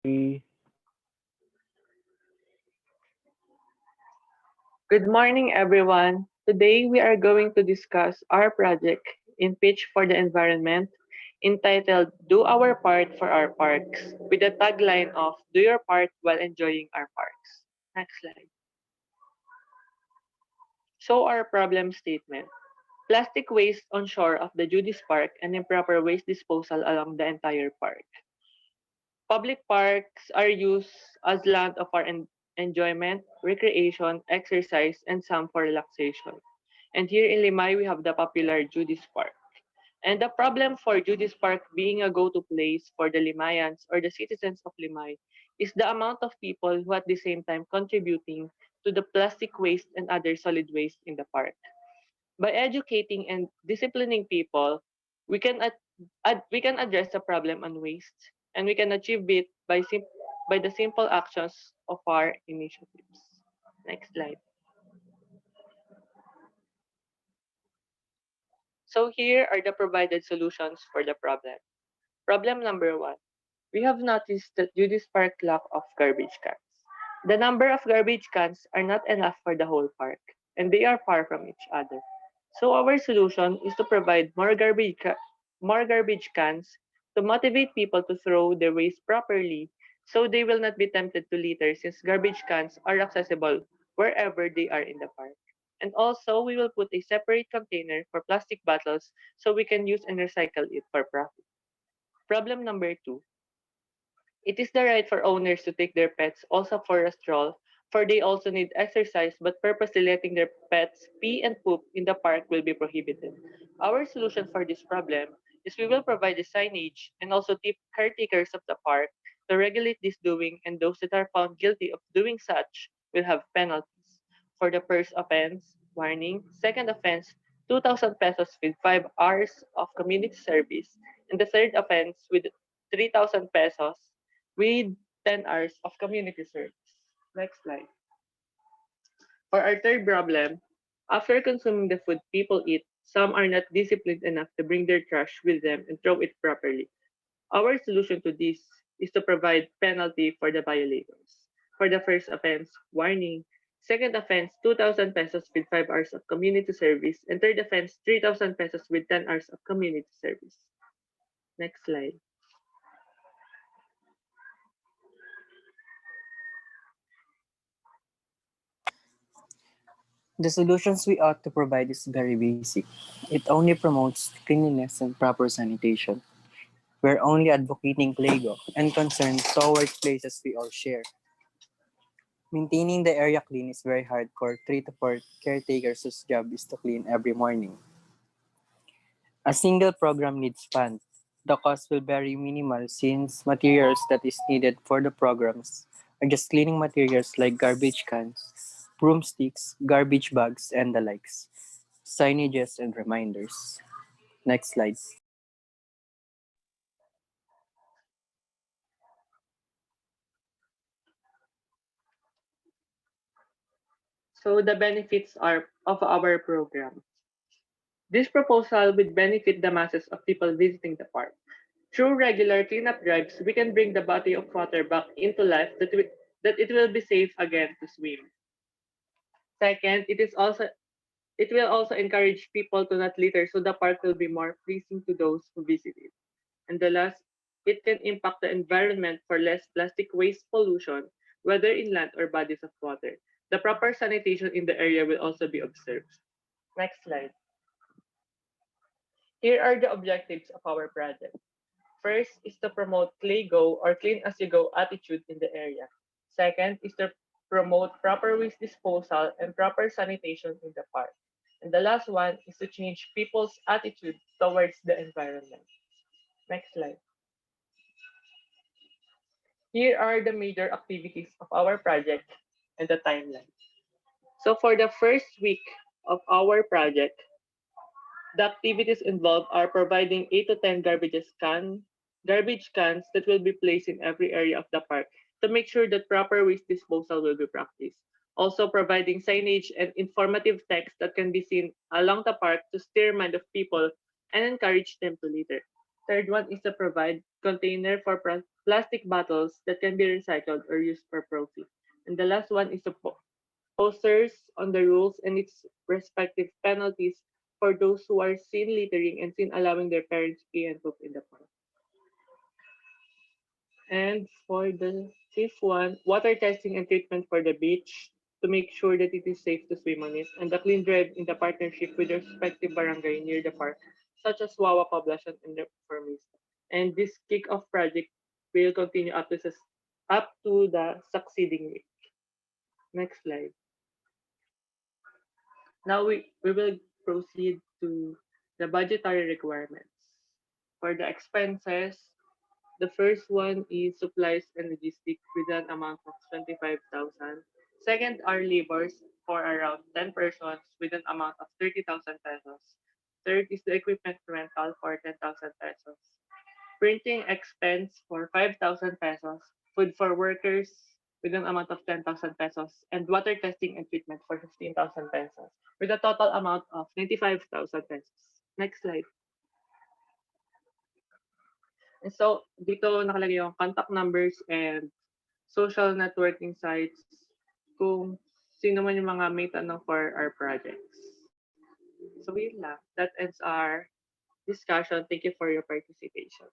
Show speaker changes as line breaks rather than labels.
Good morning, everyone. Today we are going to discuss our project in Pitch for the Environment entitled Do Our Part for Our Parks with the tagline of Do Your Part While Enjoying Our Parks. Next slide. So our problem statement. Plastic waste on shore of the Judy's Park and improper waste disposal along the entire park. Public parks are used as land of our enjoyment, recreation, exercise, and some for relaxation. And here in Limay, we have the popular Judy's Park. And the problem for Judy's Park being a go-to place for the Limayans or the citizens of Limay is the amount of people who at the same time contributing to the plastic waste and other solid waste in the park. By educating and disciplining people, we can we can address the problem on waste, and we can achieve it by by the simple actions of our initiatives. Next slide. So here are the provided solutions for the problem. Problem number one. We have noticed that Judy's Park lack of garbage cans. The number of garbage cans are not enough for the whole park, and they are far from each other. So our solution is to provide more garbage cans to motivate people to throw their waste properly so they will not be tempted to litter since garbage cans are accessible wherever they are in the park. And also, we will put a separate container for plastic bottles so we can use and recycle it for profit. Problem number two. It is the right for owners to take their pets also for a stroll, for they also need exercise, but purposely letting their pets pee and poop in the park will be prohibited. Our solution for this problem is we will provide a signage and also tip caretakers of the park to regulate this doing, and those that are found guilty of doing such will have penalties. For the first offense, warning; second offense, 2,000 pesos with 5 hours of community service, and the third offense with 3,000 pesos with 10 hours of community service. Next slide. For our third problem, after consuming the food people eat, some are not disciplined enough to bring their trash with them and throw it properly. Our solution to this is to provide penalty for the violators. For the first offense, warning; second offense, 2,000 pesos with 5 hours of community service, and third offense, 3,000 pesos with 10 hours of community service. Next slide.
The solutions we ought to provide is very basic. It only promotes cleanliness and proper sanitation. We're only advocating Clego and concerned towards places we all share. Maintaining the area clean is very hard for 3 to 4 caretakers whose job is to clean every morning. A single program needs funds. The cost will very minimal since materials that is needed for the programs are just cleaning materials like garbage cans, broomsticks, garbage bags, and the likes. Signages and reminders. Next slide.
So the benefits are of our program. This proposal would benefit the masses of people visiting the park. Through regular cleanup drives, we can bring the body of water back into life that it will be safe again to swim. Second, it will also encourage people to not litter so the park will be more pleasing to those who visit it. And the last, it can impact the environment for less plastic waste pollution, whether in land or bodies of water. The proper sanitation in the area will also be observed. Next slide. Here are the objectives of our project. First is to promote Clay Go or clean as you go attitude in the area. Second is to promote proper waste disposal and proper sanitation in the park. And the last one is to change people's attitude towards the environment. Next slide. Here are the major activities of our project and the timeline. So for the first week of our project, the activities involved are providing 8 to 10 garbage cans that will be placed in every area of the park to make sure that proper waste disposal will be practiced. Also providing signage and informative text that can be seen along the park to steer mind of people and encourage them to litter. Third one is to provide container for plastic bottles that can be recycled or used for profit. And the last one is to posters on the rules and its respective penalties for those who are seen littering and seen allowing their parents pee and poop in the park. And for the fifth one, water testing and treatment for the beach to make sure that it is safe to swim on it, and the clean drive in the partnership with the respective barangay near the park, such as Wawa Poblacion and Reformista. And this kick-off project will continue up to the succeeding week. Next slide. Now we will proceed to the budgetary requirements. For the expenses, the first one is supplies and logistics with an amount of 25,000. Second are labors for around 10 persons with an amount of 30,000 pesos. Third is the equipment rental for 10,000 pesos. Printing expense for 5,000 pesos. Food for workers with an amount of 10,000 pesos. And water testing and treatment for 15,000 pesos. With a total amount of 95,000 pesos. Next slide. And so, dito nakalagay yung contact numbers and social networking sites kung sino man yung mga may tanong for our projects. So, yun lang. That ends our discussion. Thank you for your participation.